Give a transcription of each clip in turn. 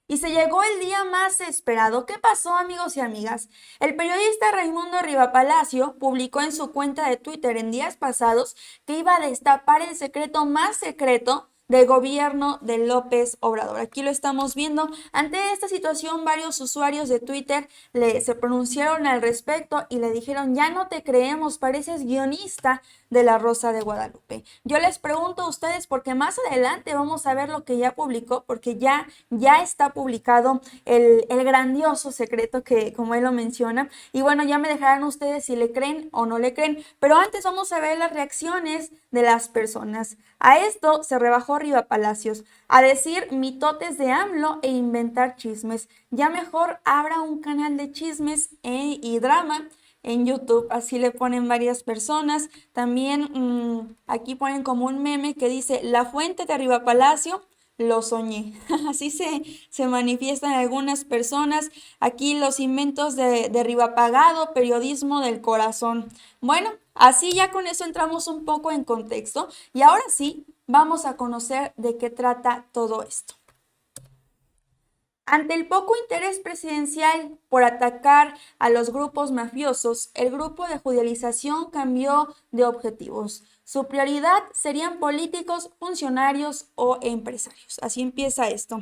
Y se llegó el día más esperado. ¿Qué pasó, amigos y amigas? El periodista Raimundo Rivapalacio publicó en su cuenta de Twitter en días pasados que iba a destapar el secreto más secreto del gobierno de López Obrador. Aquí lo estamos viendo. Ante esta situación, varios usuarios de Twitter se pronunciaron al respecto y le dijeron: ya no te creemos, pareces guionista de La Rosa de Guadalupe. Yo les pregunto a ustedes porque más adelante vamos a ver lo que ya publicó, porque ya está publicado el grandioso secreto que, como él lo menciona. Y bueno, ya me dejarán ustedes si le creen o no le creen, pero antes vamos a ver las reacciones de las personas. A esto se rebajó Riva Palacios a decir mitotes de AMLO e inventar chismes. Ya mejor abra un canal de chismes y drama en YouTube, así le ponen varias personas. También aquí ponen como un meme que dice: la fuente de Arriba Palacio, lo soñé. Así se manifiestan algunas personas. Aquí los inventos de Riva Pagado, periodismo del corazón. Bueno, así ya con eso entramos un poco en contexto y ahora sí vamos a conocer de qué trata todo esto. Ante el poco interés presidencial por atacar a los grupos mafiosos, el grupo de judicialización cambió de objetivos. Su prioridad serían políticos, funcionarios o empresarios. Así empieza esto.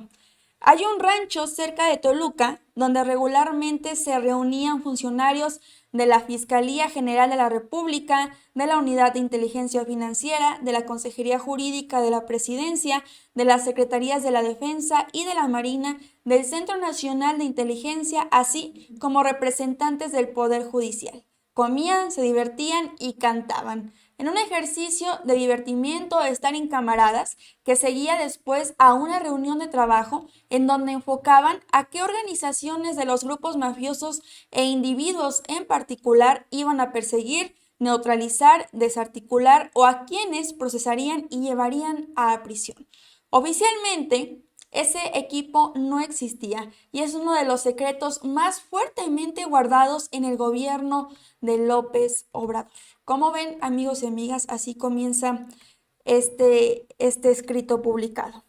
Hay un rancho cerca de Toluca donde regularmente se reunían funcionarios de la Fiscalía General de la República, de la Unidad de Inteligencia Financiera, de la Consejería Jurídica de la Presidencia, de las Secretarías de la Defensa y de la Marina, del Centro Nacional de Inteligencia, así como representantes del Poder Judicial. Comían, se divertían y cantaban, en un ejercicio de divertimiento de estar en camaradas que seguía después a una reunión de trabajo en donde enfocaban a qué organizaciones de los grupos mafiosos e individuos en particular iban a perseguir, neutralizar, desarticular o a quienes procesarían y llevarían a prisión. Oficialmente, ese equipo no existía y es uno de los secretos más fuertemente guardados en el gobierno de López Obrador. Como ven, amigos y amigas, así comienza este escrito publicado.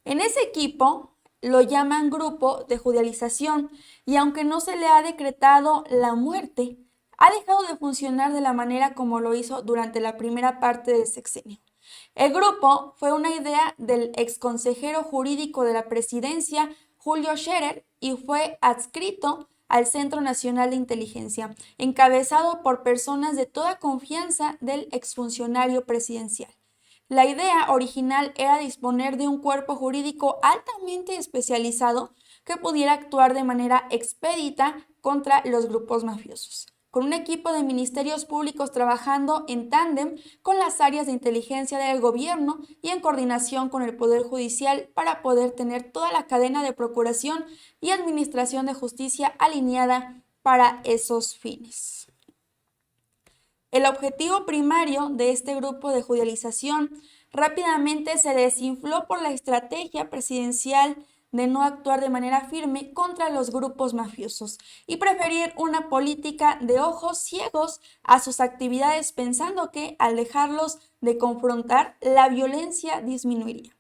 En ese equipo lo llaman grupo de judicialización y aunque no se le ha decretado la muerte, ha dejado de funcionar de la manera como lo hizo durante la primera parte del sexenio. El grupo fue una idea del exconsejero jurídico de la presidencia, Julio Scherer, y fue adscrito al Centro Nacional de Inteligencia, encabezado por personas de toda confianza del exfuncionario presidencial. La idea original era disponer de un cuerpo jurídico altamente especializado que pudiera actuar de manera expedita contra los grupos mafiosos, con un equipo de ministerios públicos trabajando en tándem con las áreas de inteligencia del gobierno y en coordinación con el Poder Judicial para poder tener toda la cadena de procuración y administración de justicia alineada para esos fines. El objetivo primario de este grupo de judicialización rápidamente se desinfló por la estrategia presidencial de no actuar de manera firme contra los grupos mafiosos y preferir una política de ojos ciegos a sus actividades, pensando que al dejarlos de confrontar, la violencia disminuiría.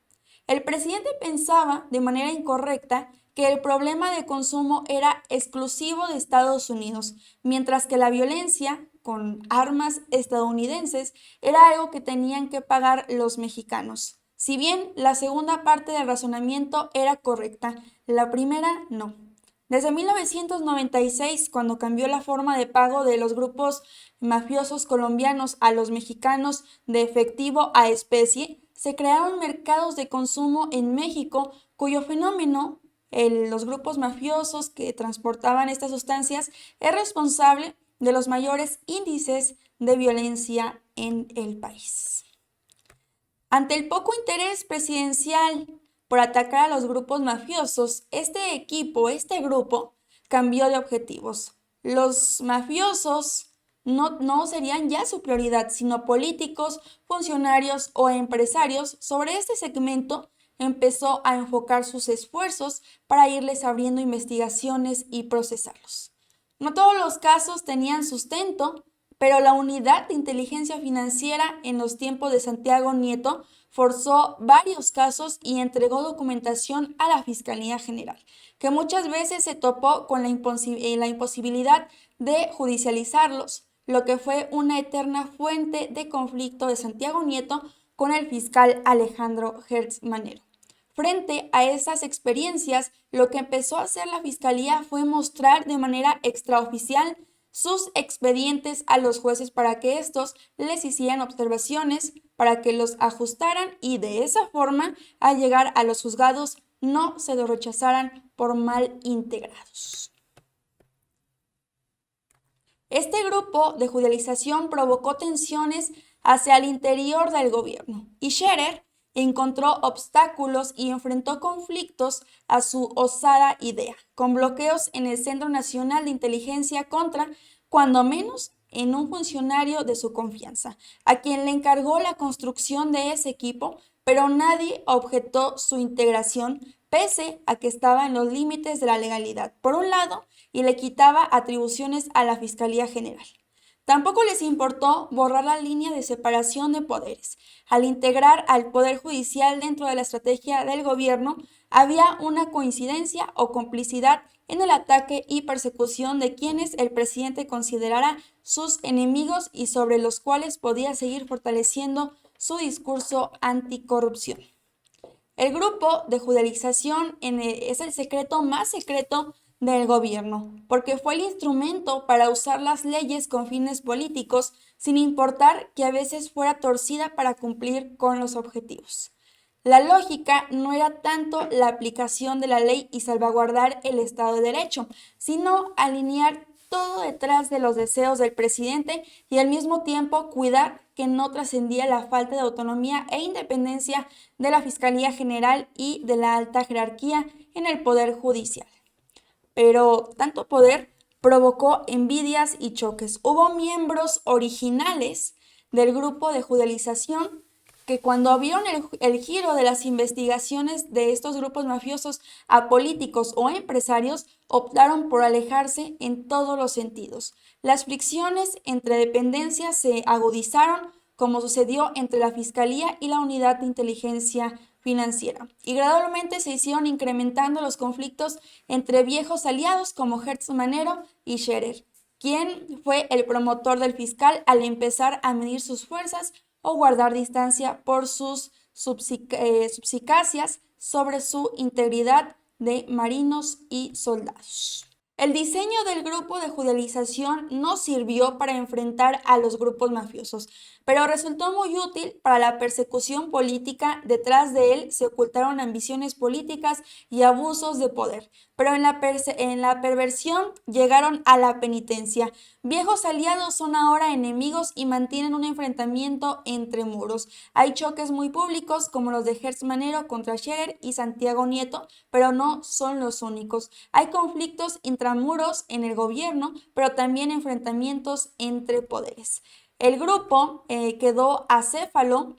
El presidente pensaba de manera incorrecta que el problema de consumo era exclusivo de Estados Unidos, mientras que la violencia con armas estadounidenses era algo que tenían que pagar los mexicanos. Si bien la segunda parte del razonamiento era correcta, la primera no. Desde 1996, cuando cambió la forma de pago de los grupos mafiosos colombianos a los mexicanos de efectivo a especie, se crearon mercados de consumo en México cuyo fenómeno, los grupos mafiosos que transportaban estas sustancias, es responsable de los mayores índices de violencia en el país. Ante el poco interés presidencial por atacar a los grupos mafiosos, este grupo cambió de objetivos. Los mafiosos no serían ya su prioridad, sino políticos, funcionarios o empresarios. Sobre este segmento empezó a enfocar sus esfuerzos para irles abriendo investigaciones y procesarlos. No todos los casos tenían sustento, pero la unidad de inteligencia financiera en los tiempos de Santiago Nieto forzó varios casos y entregó documentación a la Fiscalía General, que muchas veces se topó con la imposibilidad de judicializarlos, lo que fue una eterna fuente de conflicto de Santiago Nieto con el fiscal Alejandro Hertz Manero. Frente a esas experiencias, lo que empezó a hacer la Fiscalía fue mostrar de manera extraoficial sus expedientes a los jueces para que estos les hicieran observaciones, para que los ajustaran y de esa forma, al llegar a los juzgados, no se los rechazaran por mal integrados. Este grupo de judicialización provocó tensiones hacia el interior del gobierno y Scherer encontró obstáculos y enfrentó conflictos a su osada idea, con bloqueos en el Centro Nacional de Inteligencia contra, cuando menos, en un funcionario de su confianza, a quien le encargó la construcción de ese equipo, pero nadie objetó su integración, pese a que estaba en los límites de la legalidad, por un lado, y le quitaba atribuciones a la Fiscalía General. Tampoco les importó borrar la línea de separación de poderes. Al integrar al Poder Judicial dentro de la estrategia del gobierno, había una coincidencia o complicidad en el ataque y persecución de quienes el presidente considerara sus enemigos y sobre los cuales podía seguir fortaleciendo su discurso anticorrupción. El grupo de judicialización es el secreto más secreto del gobierno, porque fue el instrumento para usar las leyes con fines políticos, sin importar que a veces fuera torcida para cumplir con los objetivos. La lógica no era tanto la aplicación de la ley y salvaguardar el Estado de Derecho, sino alinear todo detrás de los deseos del presidente y al mismo tiempo cuidar que no trascendía la falta de autonomía e independencia de la Fiscalía General y de la alta jerarquía en el Poder Judicial. Pero tanto poder provocó envidias y choques. Hubo miembros originales del grupo de judicialización que cuando vieron el giro de las investigaciones de estos grupos mafiosos a políticos o empresarios, optaron por alejarse en todos los sentidos. Las fricciones entre dependencias se agudizaron, como sucedió entre la Fiscalía y la Unidad de Inteligencia Financiera, y gradualmente se hicieron incrementando los conflictos entre viejos aliados como Hertz Manero y Scherer, quien fue el promotor del fiscal al empezar a medir sus fuerzas o guardar distancia por sus suspicacias sobre su integridad de marinos y soldados. El diseño del grupo de judicialización no sirvió para enfrentar a los grupos mafiosos, pero resultó muy útil para la persecución política. Detrás de él se ocultaron ambiciones políticas y abusos de poder, pero en la perversión llegaron a la penitencia. Viejos aliados son ahora enemigos y mantienen un enfrentamiento entre muros. Hay choques muy públicos como los de Hertz Manero contra Scherer y Santiago Nieto, pero no son los únicos. Hay conflictos intramuros en el gobierno, pero también enfrentamientos entre poderes. El grupo quedó acéfalo,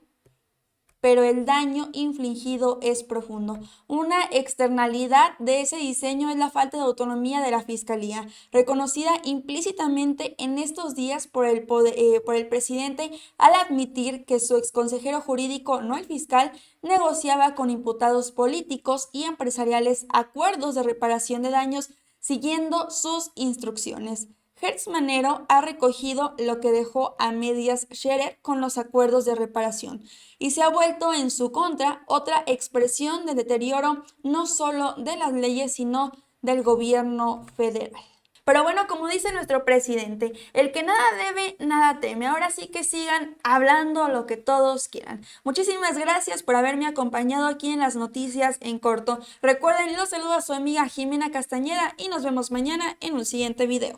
pero el daño infligido es profundo. Una externalidad de ese diseño es la falta de autonomía de la Fiscalía, reconocida implícitamente en estos días por el presidente al admitir que su exconsejero jurídico, no el fiscal, negociaba con imputados políticos y empresariales acuerdos de reparación de daños siguiendo sus instrucciones. Hertz Manero ha recogido lo que dejó a medias Scherer con los acuerdos de reparación y se ha vuelto en su contra otra expresión de deterioro no solo de las leyes sino del gobierno federal. Pero bueno, como dice nuestro presidente, el que nada debe, nada teme. Ahora sí que sigan hablando lo que todos quieran. Muchísimas gracias por haberme acompañado aquí en las noticias en corto. Recuerden, los saludo a su amiga Jimena Castañeda y nos vemos mañana en un siguiente video.